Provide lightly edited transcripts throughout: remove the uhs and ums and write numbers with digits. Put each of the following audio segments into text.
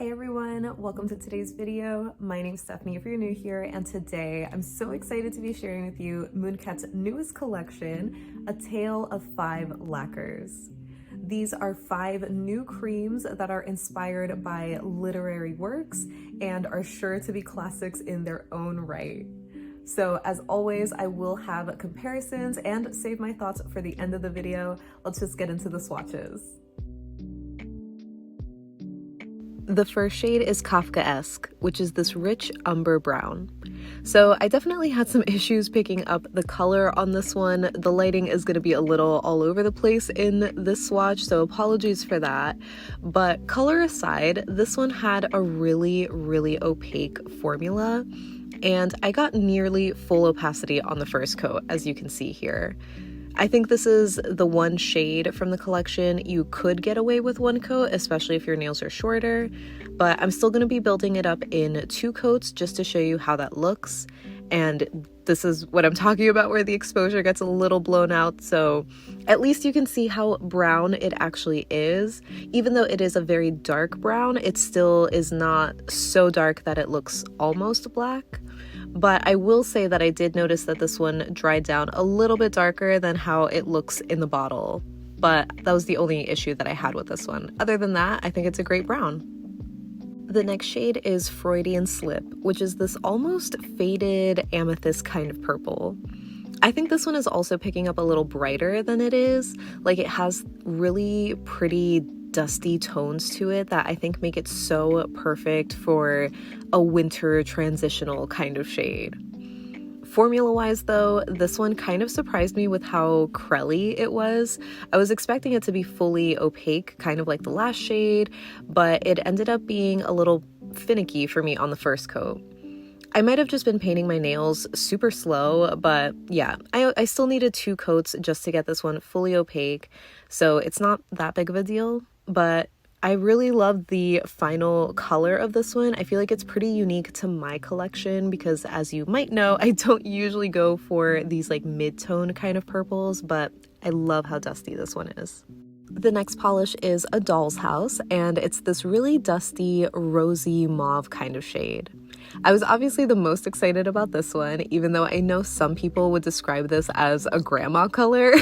Hey everyone, welcome to today's video. My name's Stephanie if you're new here, and today I'm so excited to be sharing with you Mooncat's newest collection, A Tale of 5 Lacquers. These are 5 new creams that are inspired by literary works and are sure to be classics in their own right. So as always, I will have comparisons and save my thoughts for the end of the video. Let's just get into the swatches. The first shade is Kafkaesque, which is this rich umber brown. So I definitely had some issues picking up the color on this one. The lighting is going to be a little all over the place in this swatch, so apologies for that. But color aside, this one had a really opaque formula, and I got nearly full opacity on the first coat, as you can see here. I think this is the one shade from the collection you could get away with one coat, especially if your nails are shorter, but I'm still going to be building it up in 2 coats just to show you how that looks. And this is what I'm talking about where the exposure gets a little blown out, so at least you can see how brown it actually is. Even though it is a very dark brown, it still is not so dark that it looks almost black. But I will say that I did notice that this one dried down a little bit darker than how it looks in the bottle. But that was the only issue that I had with this one. Other than that, I think it's a great brown. The next shade is Freudian Slip, which is this almost faded amethyst kind of purple. I think this one is also picking up a little brighter than it is. Like, it has really pretty dusty tones to it that I think make it so perfect for a winter transitional kind of shade. Formula-wise though, this one kind of surprised me with how crelly it was. I was expecting it to be fully opaque, kind of like the last shade, but it ended up being a little finicky for me on the first coat. I might have just been painting my nails super slow, but yeah, I still needed 2 coats just to get this one fully opaque, so it's not that big of a deal. But I really love the final color of this one. I feel like it's pretty unique to my collection because, as you might know, I don't usually go for these like mid-tone kind of purples, but I love how dusty this one is. The next polish is A Doll's House, and it's this really dusty, rosy mauve kind of shade. I was obviously the most excited about this one, even though I know some people would describe this as a grandma color.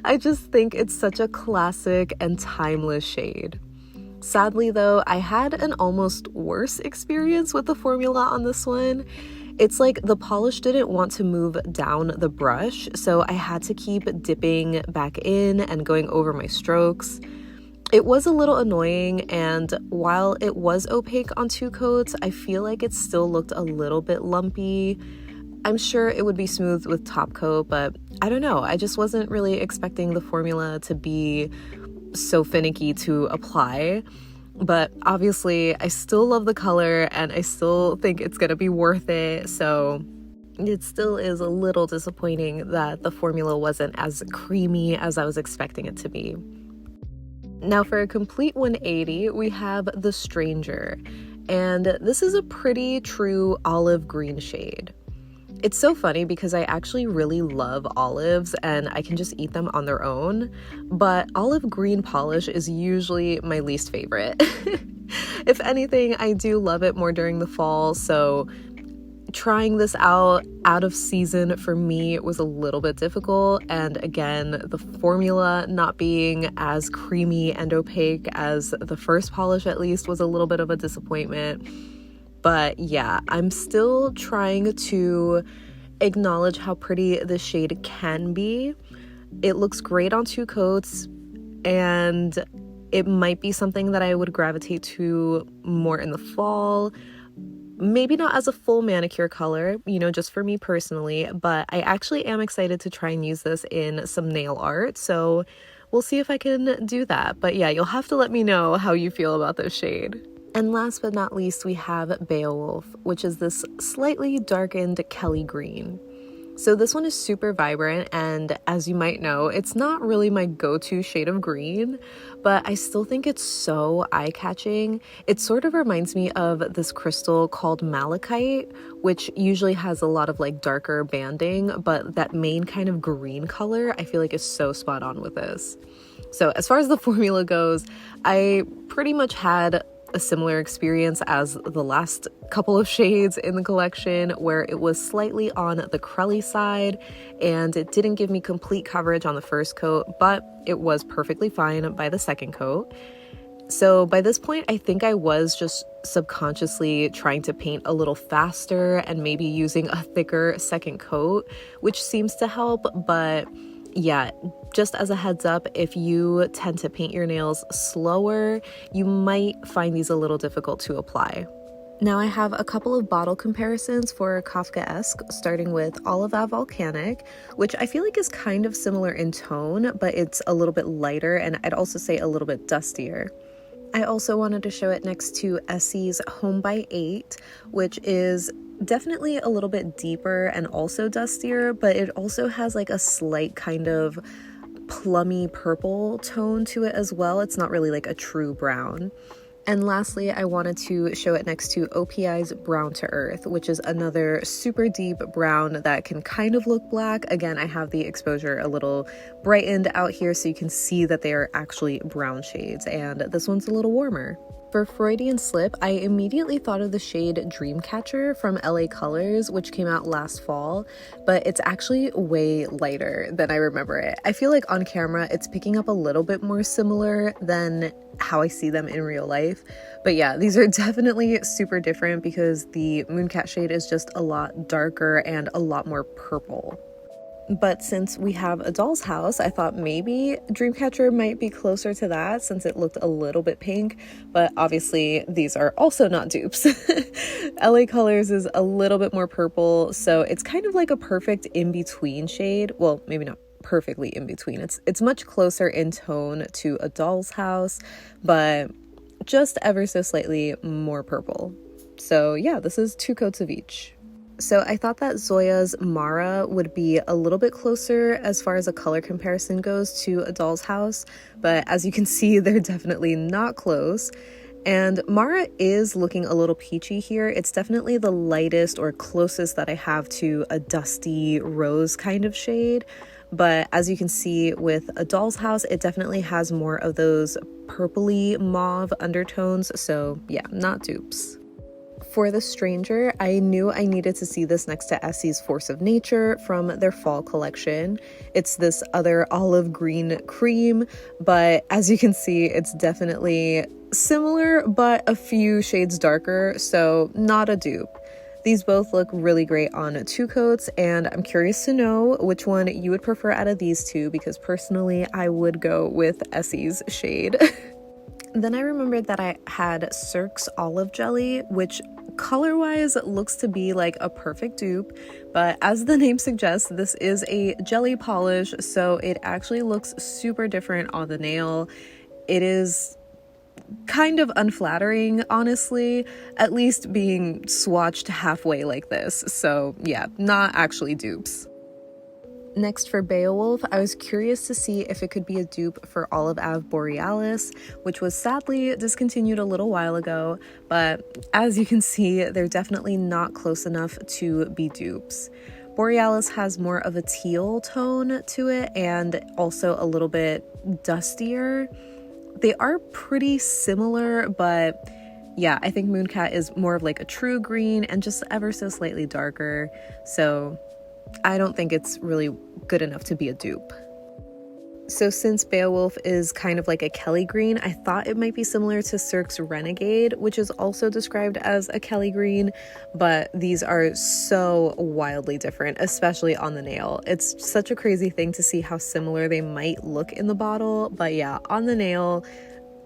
I just think it's such a classic and timeless shade. Sadly though, I had an almost worse experience with the formula on this one. It's like the polish didn't want to move down the brush, so I had to keep dipping back in and going over my strokes. It was a little annoying, and while it was opaque on 2 coats, I feel like it still looked a little bit lumpy. I'm sure it would be smooth with top coat, but I don't know. I just wasn't really expecting the formula to be so finicky to apply. But obviously, I still love the color and I still think it's gonna be worth it. So it still is a little disappointing that the formula wasn't as creamy as I was expecting it to be. Now for a complete 180, we have The Stranger. And this is a pretty true olive green shade. It's so funny because I actually really love olives and I can just eat them on their own, but olive green polish is usually my least favorite. If anything, I do love it more during the fall, so trying this out of season for me was a little bit difficult, and again, the formula not being as creamy and opaque as the first polish at least was a little bit of a disappointment. But yeah, I'm still trying to acknowledge how pretty this shade can be. It looks great on 2 coats, and it might be something that I would gravitate to more in the fall. Maybe not as a full manicure color, you know, just for me personally, but I actually am excited to try and use this in some nail art, so we'll see if I can do that. But yeah, you'll have to let me know how you feel about this shade. And last but not least, we have Beowulf, which is this slightly darkened Kelly green. So this one is super vibrant, and as you might know, it's not really my go-to shade of green, but I still think it's so eye-catching. It sort of reminds me of this crystal called malachite, which usually has a lot of like darker banding, but that main kind of green color I feel like is so spot on with this. So as far as the formula goes, I pretty much had a similar experience as the last couple of shades in the collection, where it was slightly on the crully side and it didn't give me complete coverage on the first coat, but it was perfectly fine by the second coat. So by this point, I think I was just subconsciously trying to paint a little faster and maybe using a thicker second coat, which seems to help. But yeah, just as a heads up, if you tend to paint your nails slower, you might find these a little difficult to apply. Now I have a couple of bottle comparisons for Kafkaesque, starting with Olive Volcanic, which I feel like is kind of similar in tone, but it's a little bit lighter, and I'd also say a little bit dustier. I also wanted to show it next to Essie's Home by 8, which is definitely a little bit deeper and also dustier, but it also has like a slight kind of plummy purple tone to it as well. It's not really like a true brown. And lastly, I wanted to show it next to OPI's Brown to Earth, which is another super deep brown that can kind of look black. Again, I have the exposure a little brightened out here so you can see that they are actually brown shades, and this one's a little warmer. For Freudian Slip, I immediately thought of the shade Dreamcatcher from LA Colors, which came out last fall, but it's actually way lighter than I remember it. I feel like on camera, it's picking up a little bit more similar than how I see them in real life. But yeah, these are definitely super different because the Mooncat shade is just a lot darker and a lot more purple. But since we have a doll's house, I thought maybe Dreamcatcher might be closer to that since it looked a little bit pink, but obviously these are also not dupes. LA Colors is a little bit more purple, so it's kind of like a perfect in-between shade. Well, maybe not perfectly in between. It's much closer in tone to a doll's house, but just ever so slightly more purple. So yeah, this is 2 coats of each. So I thought that Zoya's Mara would be a little bit closer as far as a color comparison goes to a doll's house, but as you can see, they're definitely not close. And Mara is looking a little peachy here. It's definitely the lightest or closest that I have to a dusty rose kind of shade. But as you can see with a doll's house, it definitely has more of those purpley mauve undertones. So yeah, not dupes. For The Stranger, I knew I needed to see this next to Essie's Force of Nature from their fall collection. It's this other olive green cream, but as you can see, it's definitely similar, but a few shades darker, so not a dupe. These both look really great on 2 coats, and I'm curious to know which one you would prefer out of these two, because personally, I would go with Essie's shade. Then I remembered that I had Cirque's Olive Jelly, which color-wise looks to be like a perfect dupe, but as the name suggests, this is a jelly polish, so it actually looks super different on the nail. It is kind of unflattering, honestly, at least being swatched halfway like this, so yeah, not actually dupes. Next for Beowulf, I was curious to see if it could be a dupe for Olive Borealis, which was sadly discontinued a little while ago, but as you can see, they're definitely not close enough to be dupes. Borealis has more of a teal tone to it and also a little bit dustier. They are pretty similar, but yeah, I think Mooncat is more of like a true green and just ever so slightly darker, so I don't think it's really good enough to be a dupe. So since Beowulf is kind of like a Kelly green, I thought it might be similar to Cirque's Renegade, which is also described as a Kelly green, but these are so wildly different, especially on the nail. It's such a crazy thing to see how similar they might look in the bottle, but yeah, on the nail,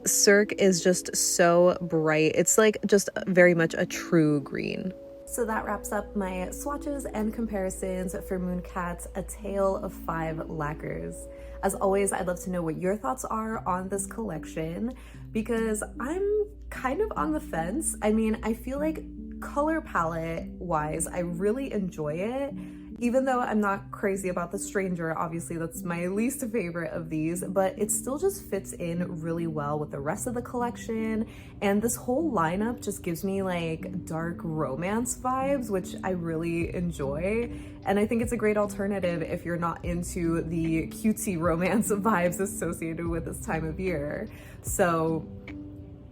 Cirque is just so bright. It's like just very much a true green. So that wraps up my swatches and comparisons for Mooncat's A Tale of 5 Lacquers. As always, I'd love to know what your thoughts are on this collection because I'm kind of on the fence. I mean, I feel like color palette wise, I really enjoy it. Even though I'm not crazy about The Stranger, obviously that's my least favorite of these, but it still just fits in really well with the rest of the collection. And this whole lineup just gives me like dark romance vibes, which I really enjoy. And I think it's a great alternative if you're not into the cutesy romance vibes associated with this time of year. So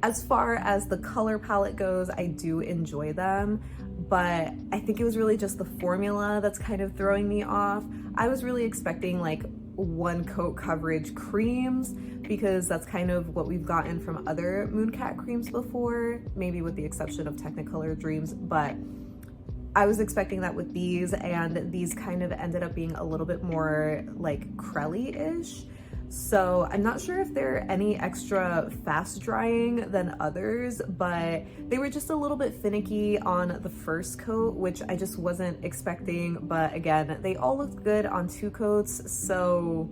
As far as the color palette goes, I do enjoy them, but I think it was really just the formula that's kind of throwing me off. I was really expecting like one coat coverage creams because that's kind of what we've gotten from other Mooncat creams before, maybe with the exception of Technicolor Dreams, but I was expecting that with these, and these kind of ended up being a little bit more like crelly-ish. So I'm not sure if they're any extra fast drying than others, but they were just a little bit finicky on the first coat, which I just wasn't expecting. But again, they all looked good on 2 coats. So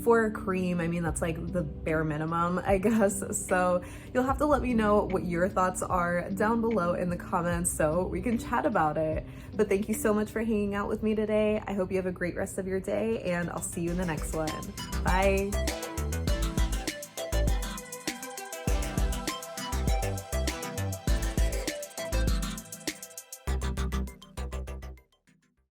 for a cream, I mean, that's like the bare minimum, I guess. So you'll have to let me know what your thoughts are down below in the comments so we can chat about it. But thank you so much for hanging out with me today. I hope you have a great rest of your day, and I'll see you in the next one. Bye.